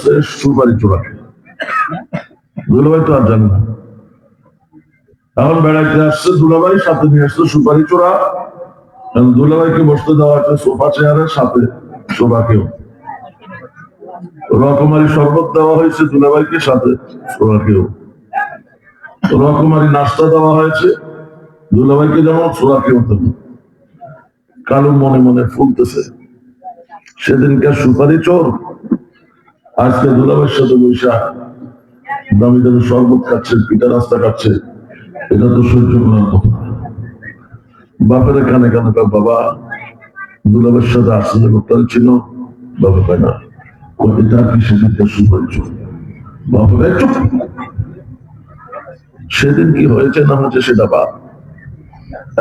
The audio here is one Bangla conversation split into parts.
আসছে সুপারি চোরাকে। দুলাভাই তো আর জানে না। এখন বেড়াইতে আসছে দুলাভাই, সাথে নিয়ে আসছে সুপারি চোরা। দুলাভাইকে বসতে দেওয়া হচ্ছে সোফা চেয়ারের সাথে চোরাকেও। রকমারি শরবত দেওয়া হয়েছে দুলাভাইকে, সাথে চোরাকেও। রকমারি নাস্তা দেওয়া হয়েছে দুলাভাইকে যেমন, চোরাকেও তেমন। কালু মনে মনে ফুলতেছে, সেদিনকার সুপারি চোর আজকে দুলাভাইয়ের সাথে বৈশা দামি দামি শরবত খাচ্ছে, পিঠা রাস্তা খাচ্ছে। এটা তো সহ্য করার কথা। বাপের কানে কানে কয়, বাবা দুলাভাইয়ের সাথে আসলে লোকটার ছিল। বাবা পায় না, এটা কি সেদিনকার সুপারি চোর? বাবা চুপ। সেদিন কি হয়েছে না হয়েছে সেটা বাপ।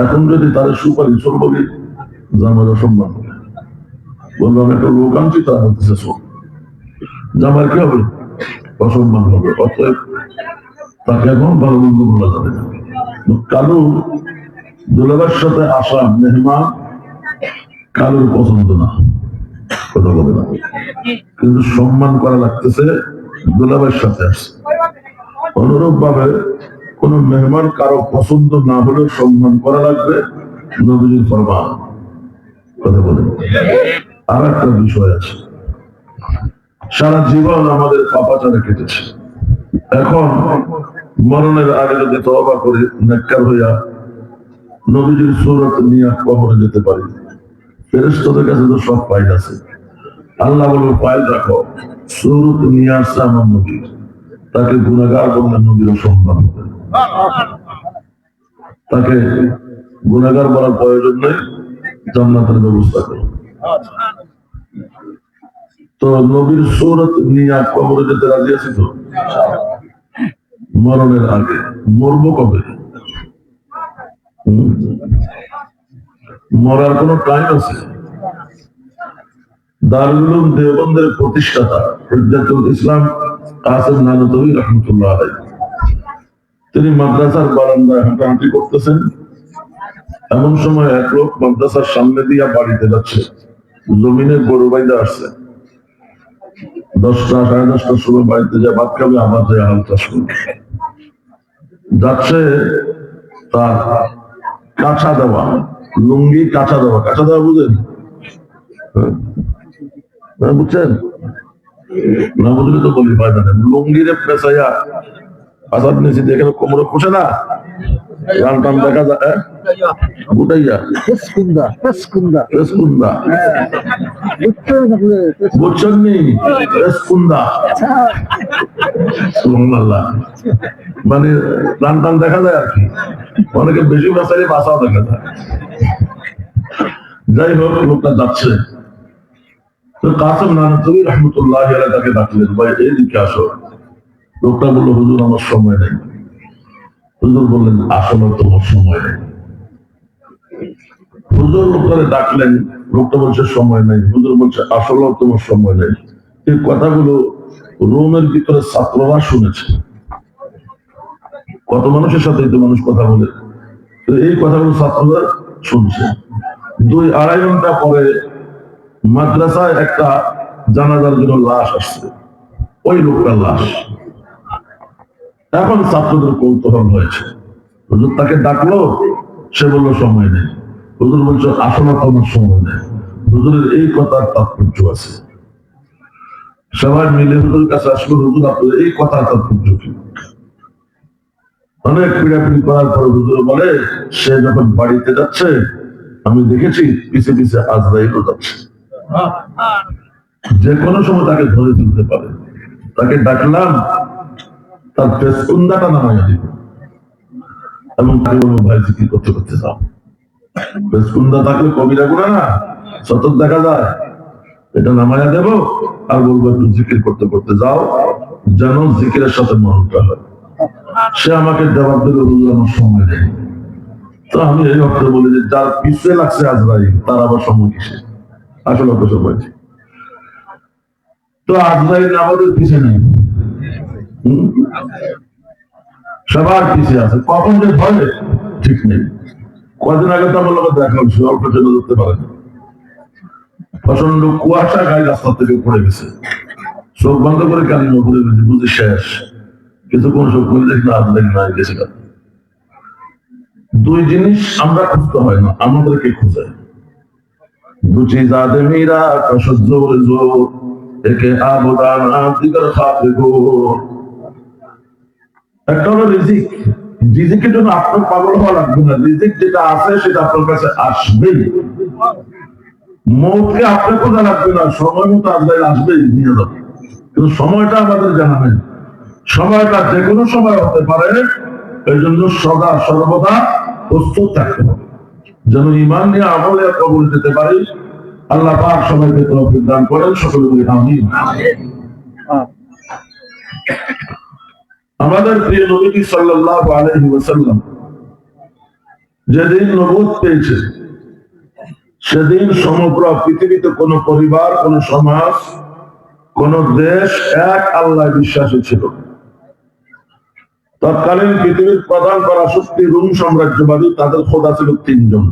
এখন যদি তার সুপারি চোর বলি, জামার অসম্মান হবে। বললাম একটা লোক আনছি, তারা বলতেছে চোর। জামার কি হবে? অসম্মান হবে। অতএব তাকে এখন ভালো মন্দ বলা যাবে না। কালু দুলাভাইয়ের সাথে আসা মেহমান কালুর পছন্দ না, কথা বলে না, কিন্তু সম্মান করা লাগতেছে দুলাভাইয়ের সাথে আসছে। অনুরূপ ভাবে কোন মেহমান কারো পছন্দ না হলেও সম্মান করা লাগবে, নবীজির ফরমান। কথা বলে। আর একটা বিষয় আছে, সারা জীবন আমাদের পাপাচারে কেটেছে। এখন মরণের আগে যদি তওবা করে নেককার হইয়া নবীজির সুরত নিয়ে কবরে যেতে পারি, ফেরেশতাদের কাছে তো সব ফাইল আছে। আল্লাহ বলবে ফাইল রাখো, সুরত নিয়ে আসছে আমার নবীর, তাকে গুনাহগার বললে নবীর সম্মান হবে। তাকে গুনাহগার বলার প্রয়োজন নেই, জান্নাতের ব্যবস্থা করো। তো নবীর সুরত নিয়ে কবরে যেতে রাজি আছি তো? মরণের আগে। মরবো কবে? মরার কোন টাইম আছে? দারুল উলুম দেওবন্দের প্রতিষ্ঠাতা হুজ্জাতুল ইসলাম কাসেম নানতবী রাহমাতুল্লাহ আলাইহি, তিনি মাদ্রাসার বারান্দায় হাঁটাহাঁটি করতেছেন। এমন সময় এক লোক মাদ্রাসার সামনে দিয়া বাড়িতে যাচ্ছে। জমিনে গরু বাইদা আসছে। 10টা 10:30টার সময় বাড়িতে যায় ভাত খাবে, আবার যায় হাল চাষ করবে। যাচ্ছে তার কাঁচা দেওয়া লুঙ্গি, কাঁচা দেওয়া বুঝেন? বুঝছেন না? বুঝলে তো বলি ফায়দা নেই। লুঙ্গিরে পেঁচাইয়া আসাদ নিচে দেখে কোমরে খুশে না, রান টান দেখা যায়, বুঝাইয়া বুঝছেন নি? মানে রান টান দেখা যায় আর কি, অনেকে বেশি পেঁচাইলে বাসাও দেখা যায়। যাই হোক, লোকটা যাচ্ছে। তো কাসেম নানতবী রাহমাতুল্লাহ আলাইহি তাকে ডাকলেন, ভাই এইদিকে আসো। লোকটা বললো, হুজুর আমার সময় নেই। হুজুর বললেন, আসলে তোমার সময় নেই। হুজুর লোকটারে ডাকলেন, লোকটা বলছে সময় নেই। হুজুর বলছে আসলে তোমার সময় নেই। এই কথাগুলো রোমের ভিতরে ছাত্ররা শুনেছে। কত মানুষের সাথে তো মানুষ কথা বলে, এই কথাগুলো ছাত্ররা শুনছে। 2-2.5 ঘন্টা পরে মাদ্রাসায় একটা জানাজার জন্য লাশ আসছে, ওই লোকটার লাশ। এখন ছাত্রদের কৌতূহল হয়েছে, হুজুর তাকে ডাকলো, সে বললো সময় নেই। হুজুর বলছে আসলে তোমার সময় নেই। হুজুরের এই কথার তাৎপর্য আছে। সবাই মিলে হুজুরের কাছে আসলো, হুজুর আপনাদের এই কথার তাৎপর্য কি? অনেক পিড়াপিড়ি করার পরে হুজুর বলে, সে যখন বাড়িতে যাচ্ছে আমি দেখেছি পিছে পিছে আজরাইলও যাচ্ছে, যে কোনো সময় তাকে ধরে তুলতে পারে। তাকে ডাকলাম, তার পেছকুন্দাটা নামাইয়া দিব এবং তাকে বলবো, ভাই জিকির করতে করতে যাও। পেছকুন্দা থাকলে কবিরা গুণা না, সতত দেখা যায়। এটা নামাইয়া দেব আর বলবো একটু জিকির করতে করতে যাও, যেন জিকিরের সাথে মরণটা হয়। সে আমাকে জবাব দেবে, হুজুর আমার সময় নেই। তো আমি এই অর্থে বলি যে যার পিছিয়ে লাগছে আজরাইল, তার আবার সময় কিসে? আসলে অত সময়। তো আজরাইল আমাদের পিছিয়ে নেই, সবার পিছিয়ে আছে। কখন যে ধরে ঠিক নেই। কদিন আগে তো আমার লোক দেখা হচ্ছে, অল্প জন্য ধরতে পারে না। প্রচন্ড কুয়াশা, গায়ে রাস্তা থেকে পড়ে গেছে। চোখ বন্ধ করে কালিমা পড়ে বুঝি শেষ, কিছুক্ষণ চোখ করে দেখি না দেখি না গেছে। দুই জিনিস আমরা খুঁজতে হয় না, আমাদেরকে খুঁজে। দু চीज आदमी रा कसद जोर जोर एके आबदाना दिगर खाते गो। একটা হলো রিজিক, রিজিকের জন্য আপনার পাগল হওয়া লাগবে না, রিজিক যেটা আছে সেটা আপনার কাছে আসবেই। মৌতকে আপনার খোঁজা লাগবে না, সময় মতো আজরাইল আসবেই নিয়ে যাবে। কিন্তু সময়টা আমাদের জানা নেই, সময়টা যে কোনো সময় হতে পারে। এই জন্য সদা সর্বদা প্রস্তুত থাকতে হবে যেন ঈমান নিয়ে আমলে কবুল যেতে পারি। আল্লাহ পাক সবাইকে তৌফিক দান করেন, সকলে বলি আমিন। আমাদের প্রিয় নবী সাল্লাল্লাহু আলাইহি ওয়াসাল্লাম যেদিন নবুয়ত পেয়েছে, সেদিন সমগ্র পৃথিবীতে কোন পরিবার, কোন সমাজ, কোন দেশ এক আল্লাহ বিশ্বাসী ছিল। তৎকালীন পৃথিবীর প্রধান পরাশক্তি রোম সাম্রাজ্যবাদী, তাদের খোদা ছিল 3 জন।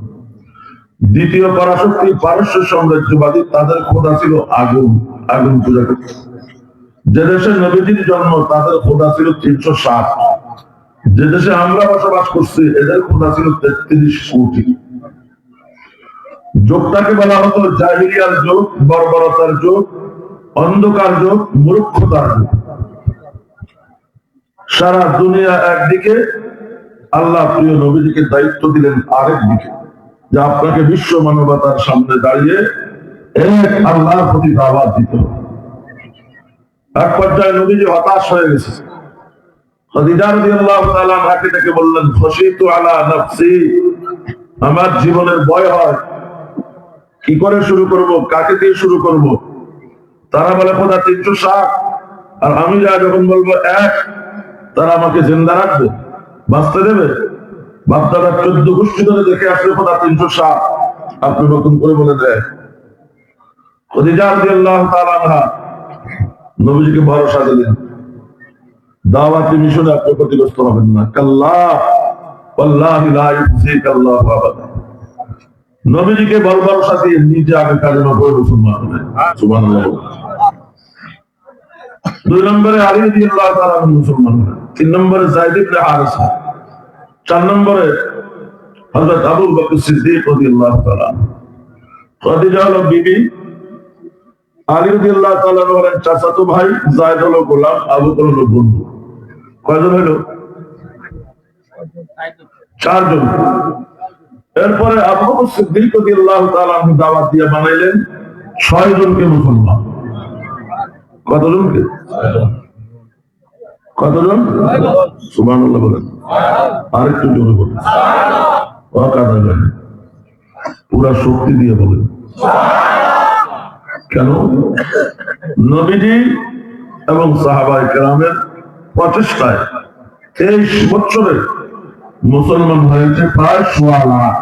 দ্বিতীয় পরাশক্তি পারস্য সাম্রাজ্যবাদী, তাদের খোদা ছিল আগুন, আগুন পূজা করত। যে দেশে নবীজির জন্ম, তাদের খোদা ছিল 360। যে দেশে আমরা বসবাস করছি, এদের খোদা ছিল 33 কোটি। যুগটাকে বলা হতো জাহিলিয়ার যুগ, বর্বরতার যুগ, অন্ধকার যুগ, মূর্খতার যুগ। সারা দুনিয়া একদিকে, আল্লাহ প্রিয় নবীজিকে দায়িত্ব দিলেন আরেক দিকে, যে আপনাকে বিশ্ব মানবতার সামনে দাঁড়িয়ে এক আল্লাহর প্রতি দাওয়াত দিতে হবে। এক পর্যায়ে নবীজি হতাশ হয়ে গেছে। খাদিজা রাদিয়াল্লাহু তাআলা আনহাকে ডেকে বললেন, খশিতু আলা নাফসি, আমার জীবনের ভয় হয়, কি করে শুরু করব, কাকে দিয়ে শুরু করব। তারা বলে খোদা 360, আর আমি যখন বলবো 1, তারা আমাকে জিন্দা রাখবে, বাঁচতে দেবে। বাপদাদা 14 গোষ্ঠী ধরে দেখে আসলে খোদা 360, আপনি নতুন করে বলে দেয়। খাদিজা রাদিয়াল্লাহু তাআলা আনহা নবীজিকে ভরসা দিলেন, দাওয়াতি মিশনে আপনি ক্ষতিগ্রস্ত হবেন না। কাল্লা ওয়াল্লাহি লা ইউযিকাল্লাহু আবাদা। নবীজিকে ভরসা দিয়ে নিজে আগে কালেমা পড়ে মুসলমান হলেন। সুবহানাল্লাহ। 2 নম্বরে আলী রাদিয়াল্লাহু তাআলা মুসলমান হলেন। 3 নম্বরে যায়েদ ইবনে হারিসা। 4 নম্বরে হযরত আবু বকর সিদ্দিক রাদিয়াল্লাহু তাআলা। খাদিজা হলো বিবি, আলী রাদিয়াল্লাহু তাআলা হলেন চাচাতো ভাই, যায়েদ হলো গোলাম, আবু বকর হলো বন্ধু। কয়জন হলো? 4 জন। এরপরে আবু বকর সিদ্দিক রাদিয়াল্লাহু তাআলা দাওয়াত দিয়ে বানাইলেন 6 জনকে মুসলমান। কতজনকে? কতজন? সুবহানাল্লাহ বলেন, আরেকটু জোরে বলেন, অকাদা বলেন, পুরা শক্তি দিয়ে বলেন। কেন? নবীজি এবং সাহাবায়ে কেরামের প্রচেষ্টায় 23 বছরে মুসলমান হয়েছে প্রায় 1.25 লাখ।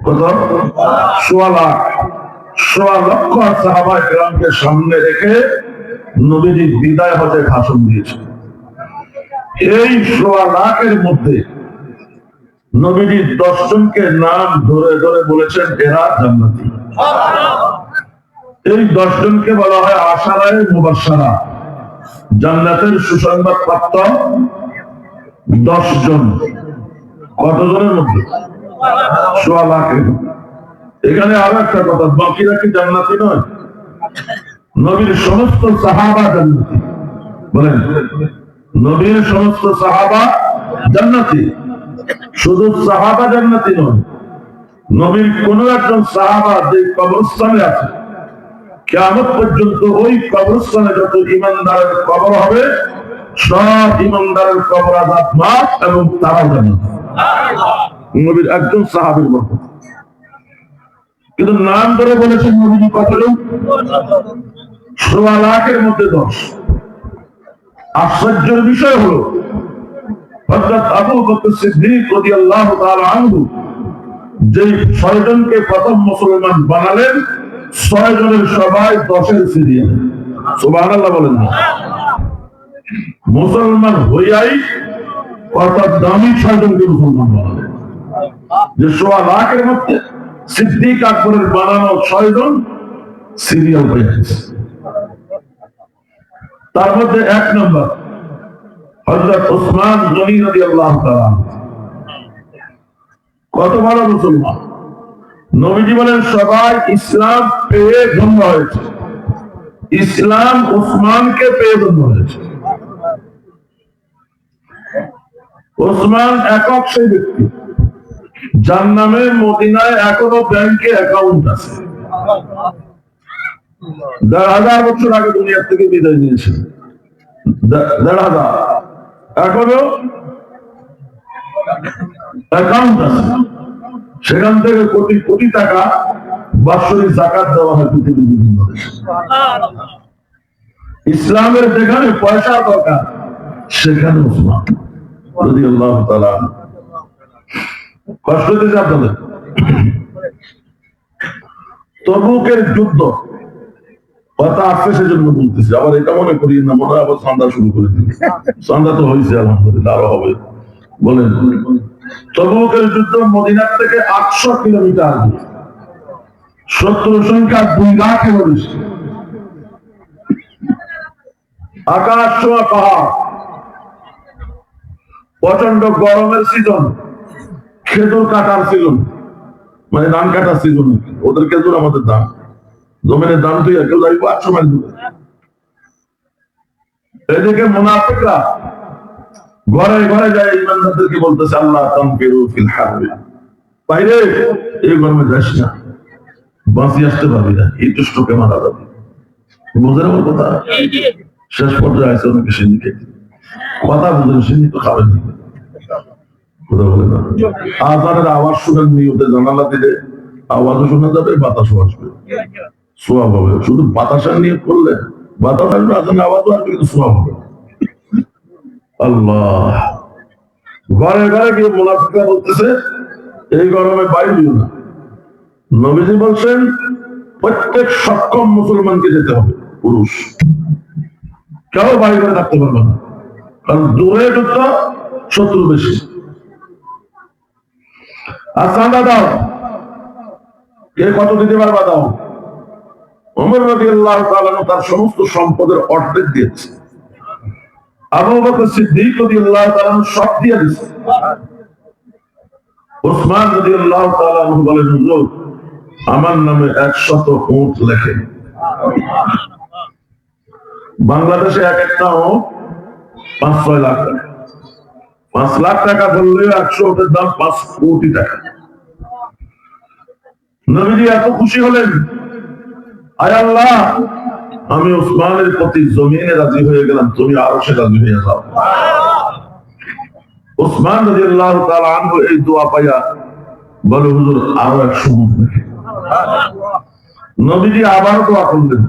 কত? 1.25 লাখ। 1.25 লক্ষ সাহাবায়ে কেরামকে সামনে রেখে নবীজি বিদায় হজে ভাষণ দিয়েছেন। এই 1.25 লাখের মধ্যে নবীজি 10 জনকে নাম ধরে ধরে বলেছেন এরা জান্নাতি। এই 10 জনকে বলা হয় আশারায়ে মুবাশশারা, জান্নাতের সুসংবাদ প্রাপ্ত 10 জন। কতজনের মধ্যে? 1.25 লাখের। এখানে আরো একটা কথা, বাকিরা কি জান্নাতি নয়? নবীর সমস্ত সাহাবা জান্নাতি। বলেন, নবীর সমস্ত সাহাবা জান্নাতি। শুধু সাহাবা জান্নাতি নয়, নবীর কোন একজন সাহাবা যে কবরস্থানে আছে, কিয়ামত পর্যন্ত ওই কবরস্থানে যত ঈমানদারের কবর হবে, সব ঈমানদারের কবর আযাব মাফ এবং তারা জান্নাতি। নবীর একজন সাহাবীর বরকত। কিন্তু নাম ধরে বলেছেন নবীজি কতজন? 1.25 লাখের মধ্যে 10। আশ্চর্যের বিষয় হলো হযরত আবু বকর সিদ্দিক রাদিয়াল্লাহু তাআলা আনহু যেই 6 জনকে প্রথম মুসলমান বানালেন, 6 জনের সবাই 10-এর সিরিয়াল। সুবহানাল্লাহ বলেন না? মুসলমান হইয়াই কত দামি 6 জনকে মুসলমান বানালেন। যে 1.25 লাখের মধ্যে সিদ্দিক আকবরের বানানো 6 জন, সিরিয়াল হয়ে গেছে। তার মধ্যে 1 নম্বর হযরত ওসমান গনি রাদিয়াল্লাহু তাআলা। কত বড় মুসলমান! নবীজি বলেন সবাই ইসলাম পেয়ে ধন্য হয়েছে, ইসলাম ওসমানকে পেয়ে ধন্য হয়েছে। ওসমান একক সেই ব্যক্তি যার নামে মদিনায় এখনো ব্যাংকে অ্যাকাউন্ট আছে। ১,৫০০ বছর আগে দুনিয়া থেকে বিদায় নিয়েছে, ১,৫০০ এখনো অ্যাকাউন্ট আছে। সেখান থেকে কোটি কোটি টাকা বাৎসরিক যাকাত দেওয়া হয় পৃথিবীর বিভিন্ন দেশে। ইসলামের যেখানে পয়সা দরকার সেখানে ওসমান রাদিয়াল্লাহু তাআলা। কষ্ট দিতে আপনাদের। তবুকের যুদ্ধ কথা আসছে সেজন্য বলতেছি, আবার এটা মনে করি না মনে হয় আবার চাঁদা শুরু করে দিবি। চাঁদা তো হয়েছে আলহামদুলিল্লাহ, আরো হবে। বলেন, তবুকের যুদ্ধ মদিনার থেকে 800 কিলোমিটার, শত্রু সংখ্যা 2 লাখেরও বেশি। আকাশ ছোঁয়া পাহাড়, প্রচন্ড গরমের সিজন, খেজুর কাটার সিজন, মানে ধান কাটার সিজন। ওদের খেজুর আমাদের ধান, জমিনের দাম তুই কেউ যাবি 500 মাইল দূরে। এদিকে মুনাফিকরা ঘরে ঘরে যায় ইমানদারদেরকে বলতেছে আল্লাহ তানফিরু ফিল হারবি, বাইরে এই গরমে যাস না, বাঁচি আসতে পারবি না, এই দুষ্টকে মারা যাবে। বুঝলেন আমার কথা? শেষ পর্যায়ে আছে অনেকে সিন্নি খেতে, কথা বুঝলেন, সিন্নি তো খাবেন না, কথা বলে না। আজানের আওয়াজ শুনেন নিয়তে জানালা দিলে আওয়াজও শোনা যাবে, বাতাসও আসবে, সোয়াব হবে। শুধু বাতাসের নিয়ে করলে বাতাস আসবে, আজানের আওয়াজও আসবে, কিন্তু সোয়াব হবে। আল্লাহ, ঘরে ঘরে গিয়ে মুনাফিকরা বলতেছে এই গরমে বাইরেও না। নবীজি বলছেন প্রত্যেক সক্ষম মুসলমানকে যেতে হবে, পুরুষ কেউ বাইরে করে থাকতে পারবে না, কারণ দূরে যুদ্ধ, শত্রু বেশি। আর চাঁদা দাও, কে কত দিতে পারবা দাও। ওমর রাদিয়াল্লাহু তাআলা তার সমস্ত সম্পদের অর্ধেক দিয়েছে, আবু বকর সিদ্দিক রাদিয়াল্লাহু তাআলা সব দিয়ে দিয়েছে। ওসমান রাদিয়াল্লাহু তাআলা বলেন হুজুর আমার নামে 100 উট লেখেন। বাংলাদেশে এক একটা উট 5-6 লাখ টাকা, 5 লাখ টাকা ধরলেও 100 উটের দাম 5 কোটি টাকা। নবীজি এত খুশি হলেন, আয় আল্লাহ আমি ওসমানের প্রতি জমিনে রাজি হয়ে গেলাম, তুমি আরো সে রাজি হয়ে যাও। ওসমান রাদিয়াল্লাহু তাআলা আনহু এই দোয়া পাইয়া বলে হুজুর আরো 100 উট লেখেন। নবীজি আবার দোয়া করলেন,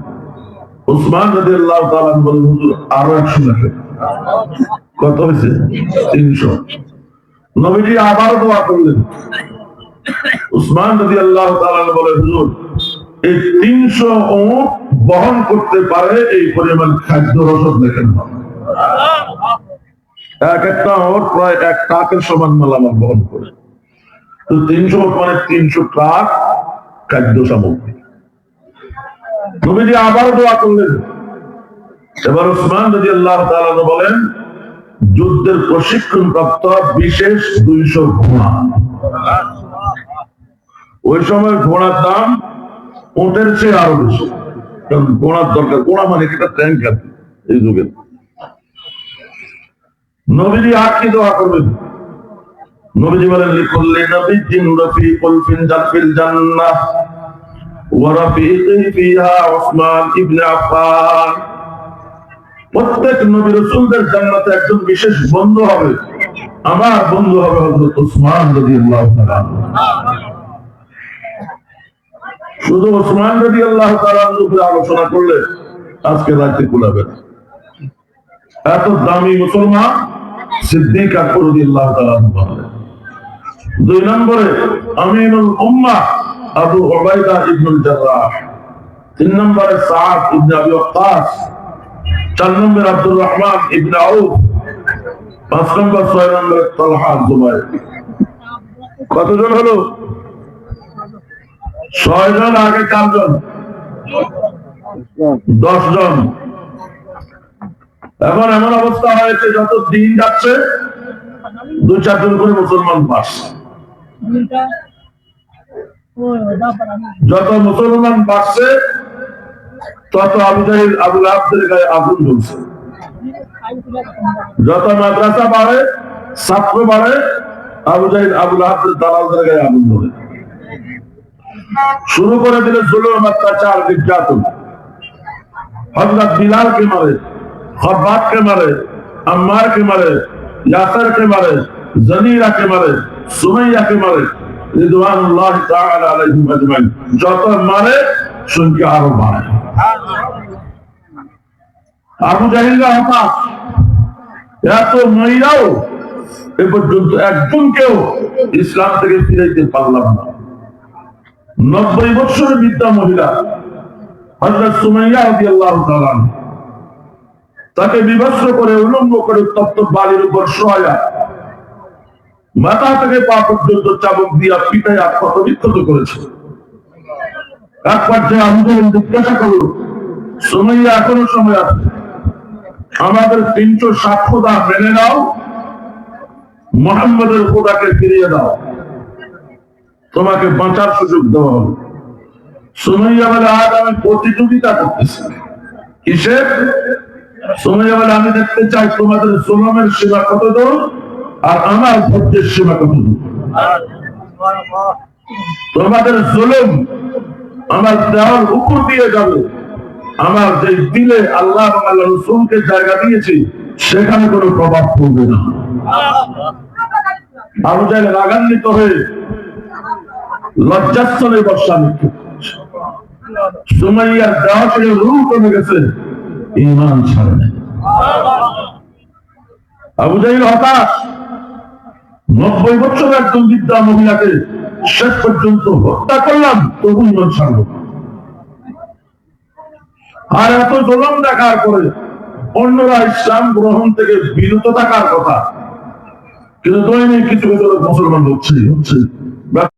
ওসমান রাদিয়াল্লাহু তাআলা বলেন হুজুর আরো 100 লেখেন। কত হয়েছে? 300। নবীজি আবার দোয়া করলেন, ওসমান রাদিয়াল্লাহু তাআলা বলেন হুজুর এই 300 উট বহন করতে পারে এই পরিমাণ খাদ্য রসদ লেখেন। এক একটা উট প্রায় 1 ট্রাকের সমান মালামাল বহন করে, তো 300 উট মানে 300 ট্রাক খাদ্য সামগ্রী। নবীজি আবার দোয়া করলেন। এবার ওসমান রাদিয়াল্লাহু তাআলা বলেন যুদ্ধের প্রশিক্ষণ প্রাপ্ত বিশেষ 200 ঘোড়া। ওই সময় ঘোড়ার দাম উটের চেয়ে আরো বেশি, কারণ ঘোড়ার দরকার, ঘোড়া মানে একটা ট্যাঙ্ক আর এই যুগে। নবীজি আর কি দোয়া করবেন? নবীজি বলেন লিকুল্লি নাবিয়্যিন রাফিকুল ফিল জান্নাহ ওয়া রাফিকি ফিহা উসমান ইবনে আফফান। প্রত্যেক নবী রাসূলদের জান্নাতে একজন বিশেষ বন্ধু হবে, আমার বন্ধু হবে হযরত ওসমান রাদিয়াল্লাহু তাআলা। শুধু ওসমান রাদিয়াল্লাহু তাআলা উপরে আলোচনা করলে আজকে রাতে কুলাবে না। এত দামি মুসলমান সিদ্দিক আকবর রাদিয়াল্লাহু তাআলা। 2 নম্বরে আমিনুল উম্মাহ আবু উবাইদা ইবনুল জাররাহ। 3 নম্বরে সাদ ইবনে আবি ওয়াক্কাস। 4 নম্বরে আব্দুর রহমান ইবনে আউফ। 5 নম্বর 6 নম্বরে তালহা জুবাইর। কতজন হলো? 6 জন, আগে 4 জন। 10 জন। এখন এমন অবস্থা হয়েছে, যত দিন যাচ্ছে 2-4 জন করে মুসলমান বাড়ছে। যত মুসলমান বাড়ছে তত আবু জাহেল আবু লাহাবদের গায়ে আগুন জ্বলছে। যত মাদ্রাসা বাড়ে, ছাত্র বাড়ে, আবু জাহেল আবু লাহাবদের দালালদের গায়ে আগুন জ্বলে। শুরু করে দিলে জুলুম, অত্যাচার, নির্যাতন। হযরত বিলালকে মারে, খব্বাবকে মারে, আম্মারকে মারে, ইয়াসিরকে মারে, জামিরাকে মারে, সুমাইয়াকে মারে, রিদওয়ানুল্লাহি তাআলা আলাইহিম আজমাইন। যত মারে সংখ্যা আরো বাড়ে। আবু জাহেলরা হতাশ, এত মাইরাও এ পর্যন্ত একজনকেও ইসলাম থেকে ফিরাইতে পারলাম না। 90 বছরের বৃদ্ধা মহিলা হযরত সুমাইয়া রাদিয়াল্লাহু তাআলা, তাকে বিভৎস করে, উলঙ্গ করে তপ্ত বালির উপর শোয়া, মাথা থেকে পা পর্যন্ত চাবুক দিয়া পিটাইয়া ক্ষতবিক্ষত করেছে। এক পর্যায়ে আবু জাহেল জিজ্ঞাসা করল, সুমাইয়া এখনো সময় আছে, আমাদের 360 খোদা মেনে নাও, মুহাম্মদের খোদাকে ফিরিয়ে দাও, তোমাকে বাঁচার সুযোগ দেওয়া হবে। সুমাইয়া বলে, আজ আমি প্রতিযোগিতা করতেছি। কিসের? সুমাইয়া বলে, আমি দেখতে চাই তোমাদের জুলুমের সীমা কত দূর আর আমার ধৈর্যের সীমা কত দূর। তোমাদের জুলুম আমার দেওয়ার উপর দিয়ে যাবে, আমার যে দিলে আল্লাহ এবং আল্লাহ রাসূলকে জায়গা দিয়েছি সেখানে কোনো প্রভাব পড়বে না। আবু জাহেল রাগান্বিত হয়ে লজ্জাস্থানে বর্ষা নিক্ষেপ করছে। সুমাইয়ার দেহ থেকে রূহ কমে গেছে, ঈমান ছাড়ে নাই। আবু জাহেল হতাশ, 90 বছর একজন বৃদ্ধা মহিলাকে শেষ পর্যন্ত হত্যা করলাম, তবু ঈমান ছাড়ল। আর এত জুলুম দেখার পরে অন্যরা ইসলাম গ্রহণ থেকে বিরত থাকার কথা, কিন্তু দৈনিক কিছু কিছু মুসলমান হচ্ছে।